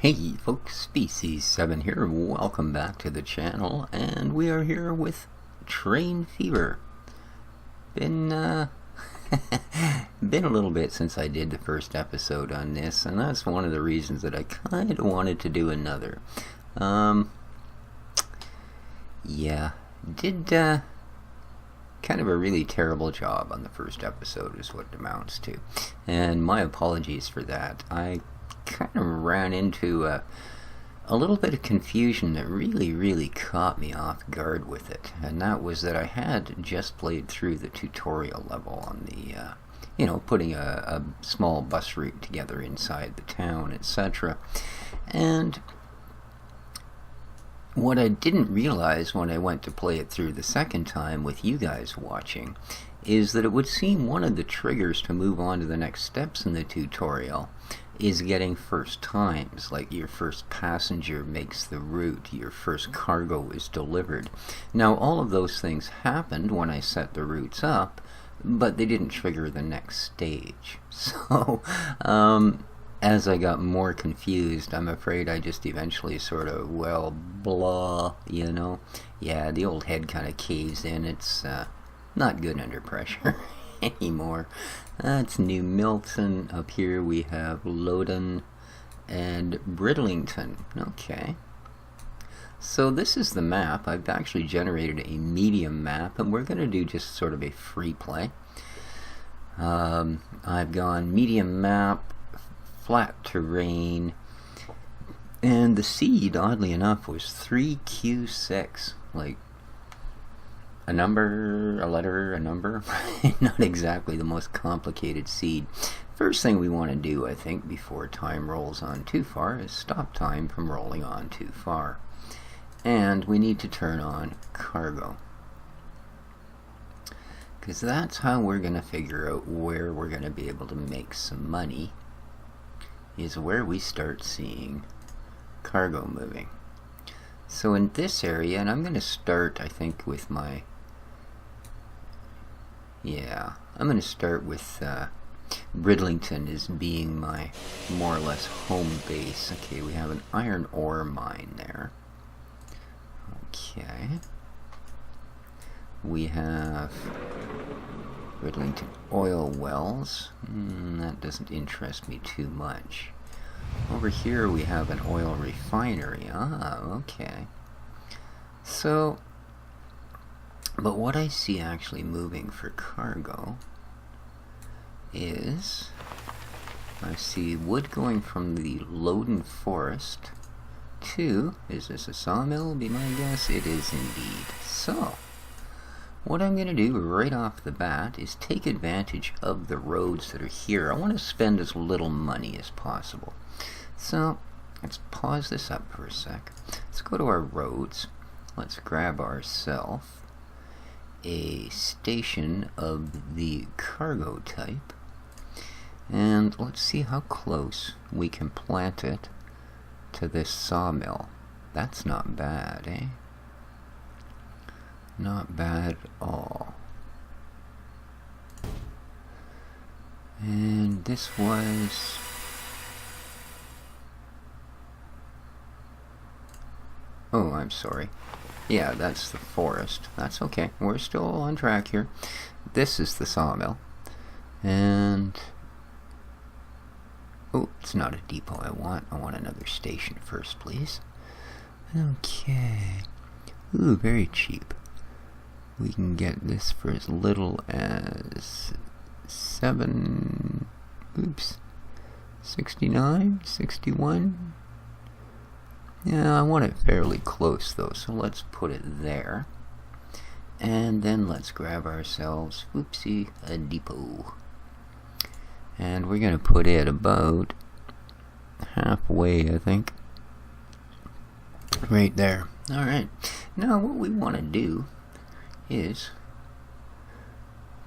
Hey folks, Species 7 here, welcome back to the channel, and we are here with Train Fever. Been been a little bit since I did the first episode on this, and that's one of the reasons that I kind of wanted to do another. Yeah, did kind of a really terrible job on the first episode is what it amounts to, and my apologies for that. I kind of ran into a little bit of confusion that really caught me off guard with it, and that was that I had just played through the tutorial level on the putting a small bus route together inside the town, etc. And what I didn't realize when I went to play it through the second time with you guys watching is that it would seem one of the triggers to move on to the next steps in the tutorial is getting first times, like your first passenger makes the route, your first cargo is delivered. Now all of those things happened when I set the routes up, but they didn't trigger the next stage. So as I got more confused, I'm afraid I just eventually sort of, well, blah, yeah, the old head kind of caves in. It's not good under pressure anymore. That's New Milton. Up here we have Loudon and Bridlington. Okay. So this is the map. I've actually generated a medium map, and we're going to do just sort of a free play. I've gone medium map, flat terrain, and the seed, oddly enough, was 3Q6. Like, a number, a letter, a number. Not exactly the most complicated seed. First thing we want to do, I think, before time rolls on too far is stop time from rolling on too far. And we need to turn on cargo, because that's how we're going to figure out where we're going to be able to make some money, is where we start seeing cargo moving. So in this area, and I'm going to start, I think, with my... Yeah, I'm going to start with Bridlington as being my more or less home base. Okay, we have an iron ore mine there. Okay. We have Bridlington oil wells. That doesn't interest me too much. Over here we have an oil refinery. Ah, okay. So, but what I see actually moving for cargo is, I see wood going from the Loudon Forest to, is this a sawmill, be my guess? It is indeed. So, what I'm going to do right off the bat is take advantage of the roads that are here. I want to spend as little money as possible. So, let's pause this up for a sec. Let's go to our roads. Let's grab ourselves a station of the cargo type, and let's see how close we can plant it to this sawmill. That's not bad, eh? Not bad at all. And this was... Oh, I'm sorry. Yeah, that's the forest. That's okay. We're still on track here. This is the sawmill. And... oh, it's not a depot I want. I want another station first, please. Okay. Ooh, very cheap. We can get this for as little as 69, 61. Yeah, I want it fairly close though, so let's put it there. And then let's grab ourselves, whoopsie, a depot. And we're going to put it about halfway, I think. Right there. Alright. Now what we want to do is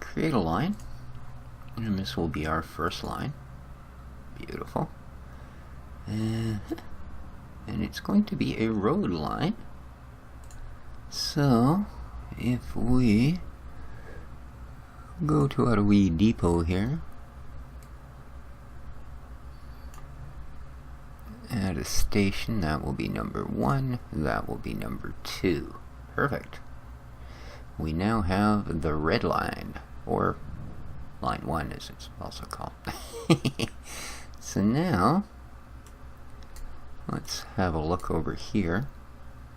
create a line. And this will be our first line. Beautiful. And it's going to be a road line. So, if we go to our wee depot here, Add a station. That will be number 1. That will be number 2. Perfect. We now have the red line, or line 1 as it's also called. So now, let's have a look over here.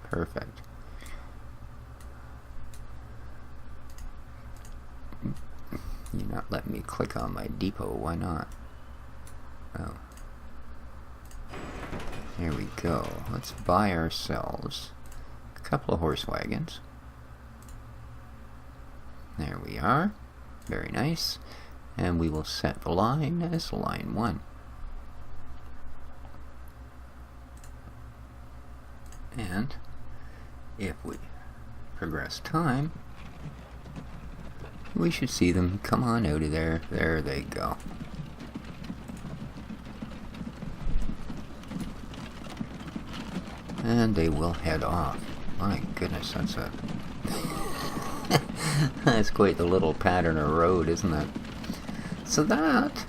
Perfect. You're not letting me click on my depot, why not? Oh. There we go. Let's buy ourselves a couple of horse wagons. There we are. Very nice. And we will set the line as line 1. And if we progress time, we should see them come on out of there. There they go. And they will head off. My goodness, that's a that's quite the little pattern of road, isn't it? So that,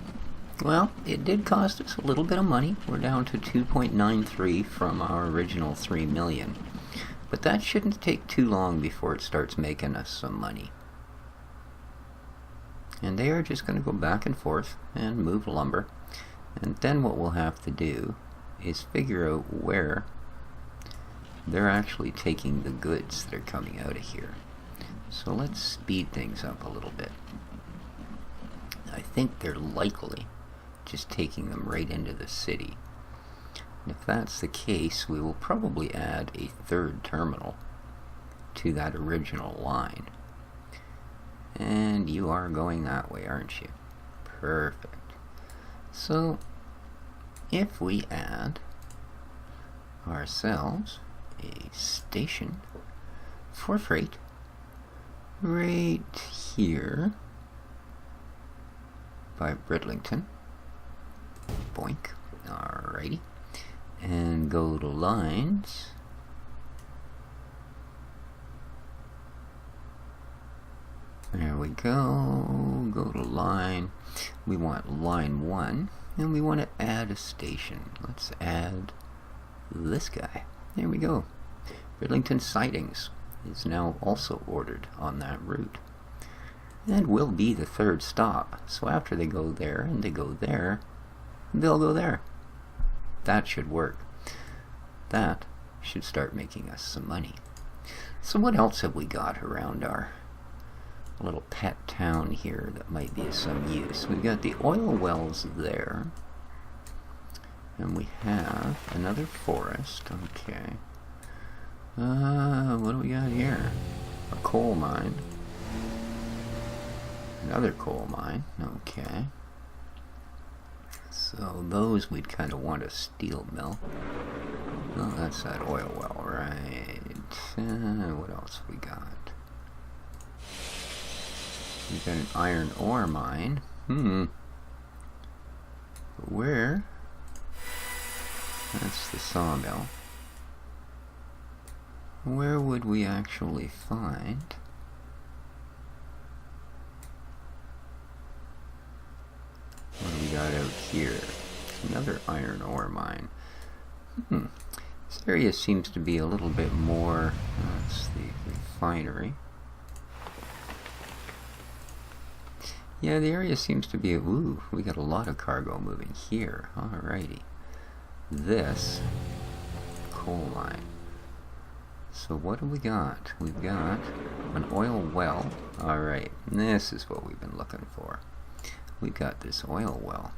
well, it did cost us a little bit of money. We're down to 2.93 from our original 3 million. But that shouldn't take too long before it starts making us some money. And they are just going to go back and forth and move lumber. And then what we'll have to do is figure out where they're actually taking the goods that are coming out of here. So let's speed things up a little bit. I think they're likely just taking them right into the city. And if that's the case, we will probably add a 3rd terminal to that original line. And you are going that way, aren't you? Perfect. So, if we add ourselves a station for freight right here by Bridlington, boink, alrighty, and go to lines, there we go, go to line, we want line 1, and we want to add a station. Let's add this guy. There we go. Bridlington Sidings is now also ordered on that route. And will be the 3rd stop. So after they go there and they go there, they'll go there. That should work. That should start making us some money. So what else have we got around our little pet town here that might be of some use? We've got the oil wells there. And we have another forest. Okay. What do we got here? A coal mine. Another coal mine. Okay. So those we'd kind of want a steel mill. Oh, that's that oil well, right. What else we got? We've got an iron ore mine. Where? That's the sawmill. Where would we actually find what do we got out here? Another iron ore mine. This area seems to be a little bit more, that's the refinery. Yeah, the area seems to be, ooh, we got a lot of cargo moving here. Alrighty. This coal mine. So what do we got? We've got an oil well. Alright, this is what we've been looking for. We've got this oil well.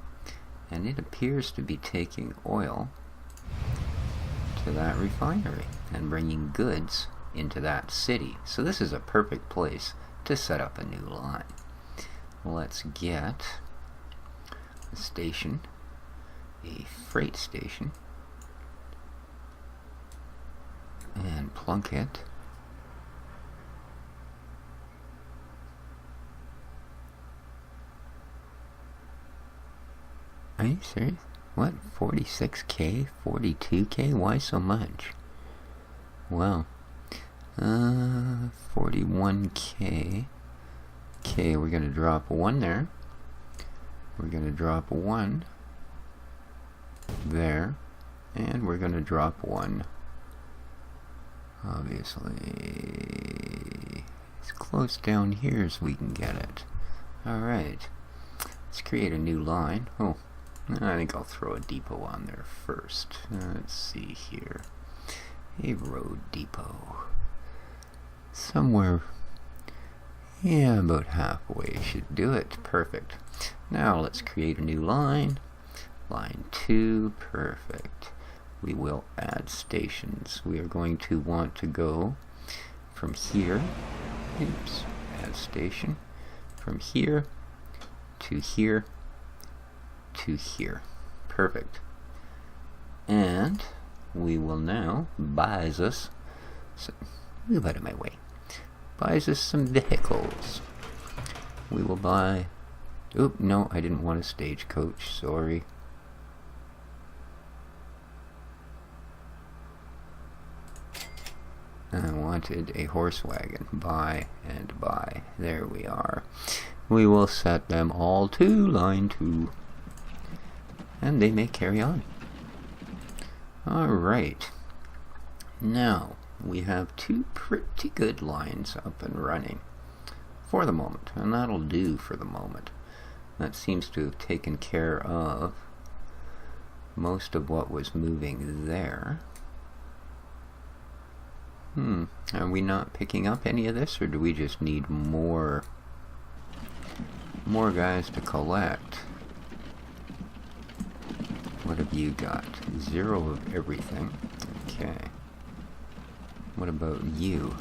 And it appears to be taking oil to that refinery and bringing goods into that city. So this is a perfect place to set up a new line. Let's get a station, a freight station, and plunk it. Are you serious? What? 46k? 42k? Why so much? Well, 41k. Okay, we're gonna drop 1 there. We're gonna drop 1 there. And we're going to drop one. Obviously, as close down here as we can get it. Alright, let's create a new line. Oh, I think I'll throw a depot on there first. Let's see here. A road depot. Somewhere, yeah, about halfway should do it. Perfect. Now let's create a new line. Line 2, perfect. We will add stations. We are going to want to go from here, oops, add station, from here to here to here. Perfect. And we will now buys us, move out of my way, buys us some vehicles. We will buy, oop, no, I didn't want a stagecoach, sorry. I wanted a horse wagon. Buy and buy. There we are. We will set them all to line 2. And they may carry on. Alright. Now, we have 2 pretty good lines up and running. For the moment. And that'll do for the moment. That seems to have taken care of most of what was moving there. Are we not picking up any of this, or do we just need more guys to collect? What have you got? 0 of everything. Okay. What about you?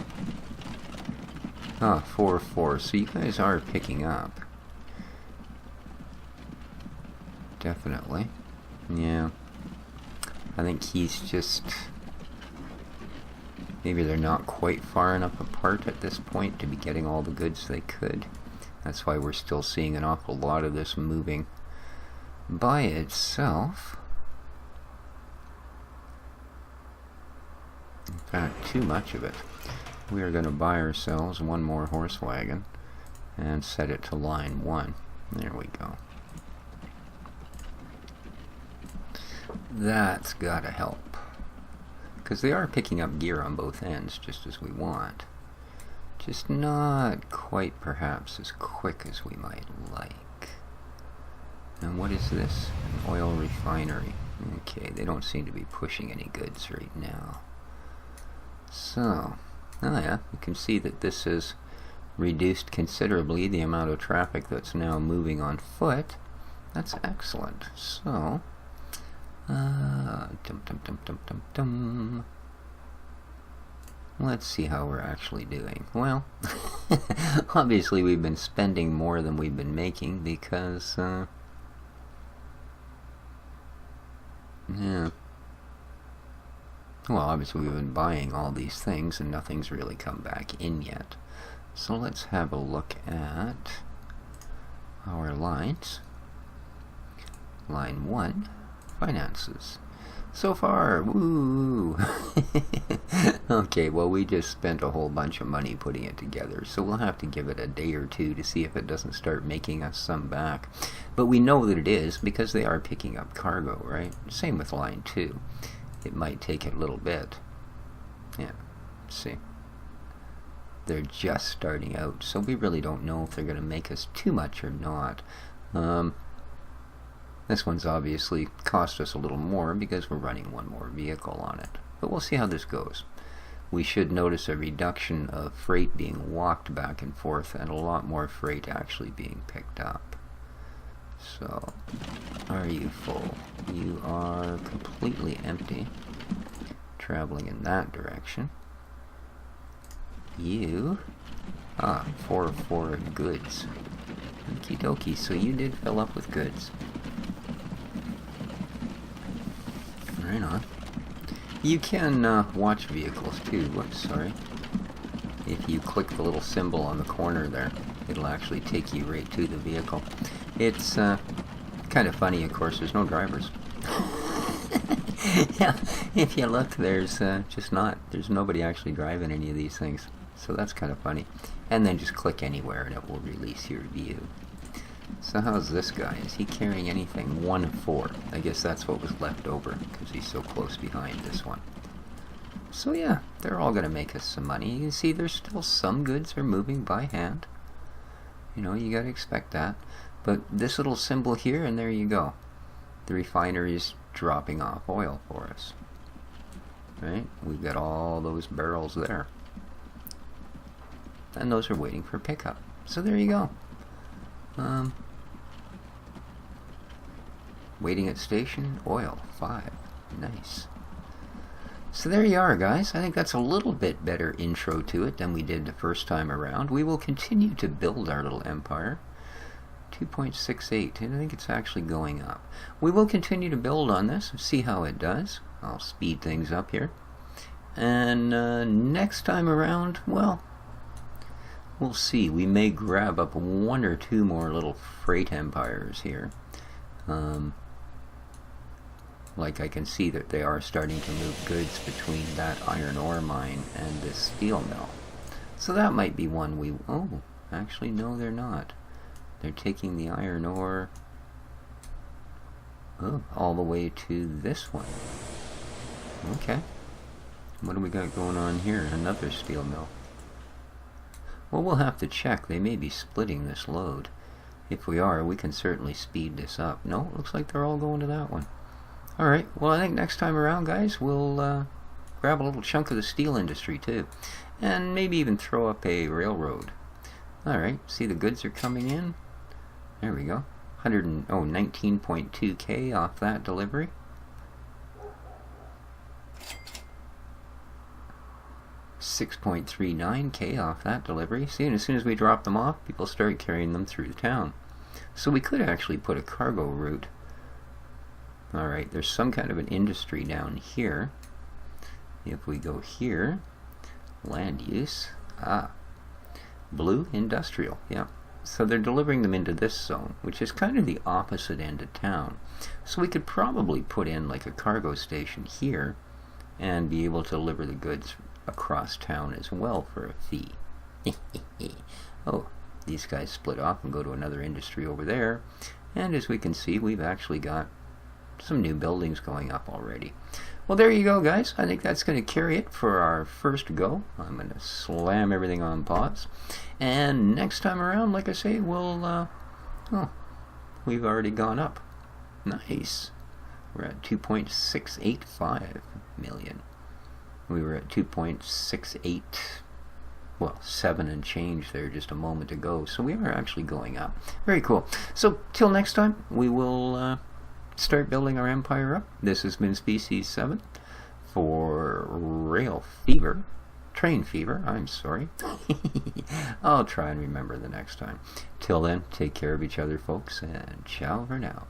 Ah, 4, 4. So you guys are picking up. Definitely. Yeah. I think he's just... maybe they're not quite far enough apart at this point to be getting all the goods they could. That's why we're still seeing an awful lot of this moving by itself. In fact, too much of it. We are going to buy ourselves one more horse wagon and set it to line 1. There we go. That's gotta help. Because they are picking up gear on both ends, just as we want. Just not quite, perhaps, as quick as we might like. And what is this? An oil refinery. Okay, they don't seem to be pushing any goods right now. So, oh yeah, you can see that this has reduced considerably the amount of traffic that's now moving on foot. That's excellent. So... let's see how we're actually doing. Well, obviously we've been spending more than we've been making because, yeah. Well, obviously we've been buying all these things and nothing's really come back in yet. So let's have a look at our lines. Line 1. Finances. So far, woo! Okay, well we just spent a whole bunch of money putting it together, so we'll have to give it a day or two to see if it doesn't start making us some back. But we know that it is, because they are picking up cargo, right? Same with line 2. It might take it a little bit. Yeah, see. They're just starting out, so we really don't know if they're going to make us too much or not. This one's obviously cost us a little more because we're running one more vehicle on it. But we'll see how this goes. We should notice a reduction of freight being walked back and forth and a lot more freight actually being picked up. So, are you full? You are completely empty. Traveling in that direction. You... 4 of 4 goods. Okie dokie, so you did fill up with goods. Right on. You can watch vehicles too. Whoops, sorry. If you click the little symbol on the corner there, it'll actually take you right to the vehicle. It's kind of funny, of course, there's no drivers. Yeah, if you look, there's there's nobody actually driving any of these things. So that's kind of funny. And then just click anywhere and it will release your view. So how's this guy? Is he carrying anything? 1 of 4. I guess that's what was left over, because he's so close behind this one. So yeah, they're all going to make us some money. You can see there's still some goods are moving by hand. You know, you got to expect that. But this little symbol here, and there you go. The refinery is dropping off oil for us. Right? We've got all those barrels there. And those are waiting for pickup. So there you go. Waiting at station, oil, 5. Nice. So there you are, guys. I think that's a little bit better intro to it than we did the first time around. We will continue to build our little empire. 2.68, and I think it's actually going up. We will continue to build on this and see how it does. I'll speed things up here. And next time around, well, we'll see. We may grab up 1 or 2 more little freight empires here. Like I can see that they are starting to move goods between that iron ore mine and this steel mill. So that might be one we... Oh, actually no, they're not. They're taking the iron ore all the way to this one. Okay. What do we got going on here? Another steel mill. Well, we'll have to check. They may be splitting this load. If we are, we can certainly speed this up. No, it looks like they're all going to that one. Alright, well I think next time around, guys, we'll grab a little chunk of the steel industry too. And maybe even throw up a railroad. Alright, see the goods are coming in. There we go. 19.2k off that delivery. $6.39k off that delivery. See, and as soon as we drop them off, people start carrying them through the town. So we could actually put a cargo route. Alright, there's some kind of an industry down here. If we go here, land use, blue industrial, yeah. So they're delivering them into this zone, which is kind of the opposite end of town. So we could probably put in like a cargo station here and be able to deliver the goods across town as well for a fee. Oh, these guys split off and go to another industry over there. And as we can see, we've actually got some new buildings going up already. Well, there you go, guys. I think that's going to carry it for our first go. I'm going to slam everything on pause. And next time around, like I say, we'll... we've already gone up. Nice. We're at 2.685 million. We were at 2.68, well, 7 and change there just a moment ago. So we are actually going up. Very cool. So, till next time, we will... start building our empire up. This has been Species 7 for Train Fever, I'm sorry. I'll try and remember the next time. Till then, take care of each other, folks, and ciao for now.